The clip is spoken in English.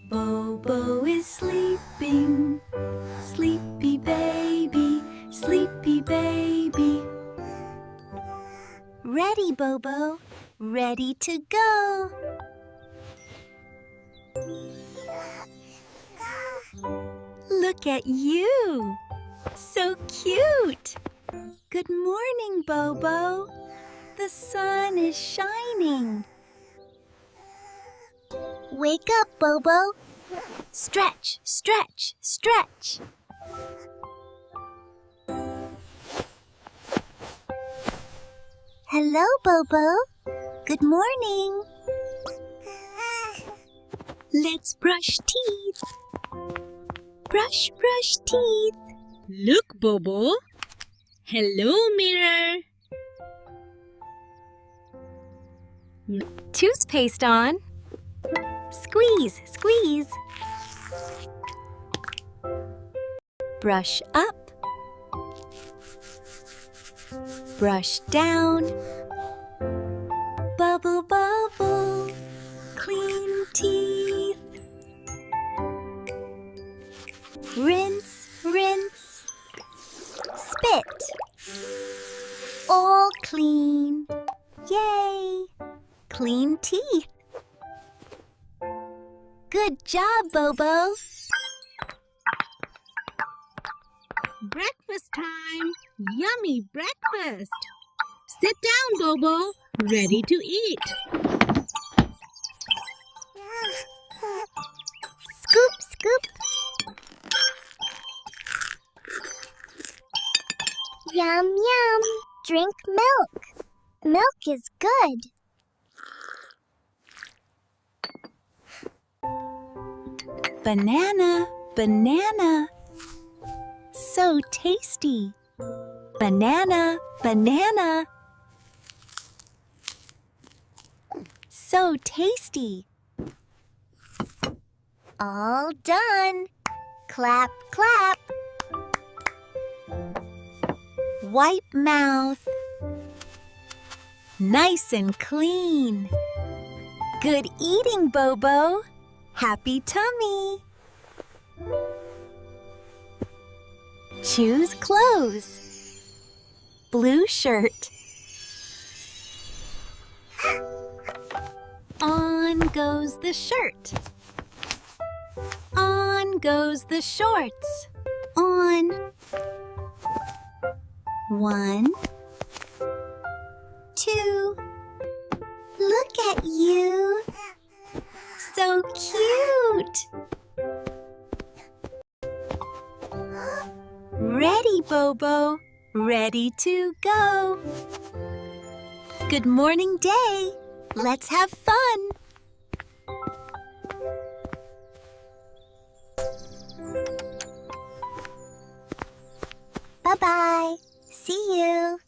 Bobo is sleeping. Sleepy baby, sleepy baby. Ready, Bobo. Ready to go. Look at you. So cute. Good morning, Bobo. The sun is shining. Wake up, Bobo. Stretch, stretch, stretch. Hello, Bobo. Good morning. Let's brush teeth. Brush, brush teeth. Look, Bobo. Hello, mirror. Toothpaste on. Squeeze, squeeze. Brush up. Brush down. Bubble, bubble. Clean teeth. Rinse, rinse. Spit. All clean. Yay! Clean teeth. Good job, Bobo. Breakfast time. Yummy breakfast. Sit down, Bobo. Ready to eat. Scoop, scoop. Yum, yum. Drink milk. Milk is good. Banana, banana. So tasty. Banana, banana. So tasty. All done. Clap, clap. Wipe mouth. Nice and clean. Good eating, Bobo. Happy tummy. Choose clothes. Blue shirt. On goes the shirt. On goes the shorts. On. 1, 2. Look at you. So cute. Ready, Bobo. Ready to go. Good morning, day. Let's have fun. Bye-bye. See you.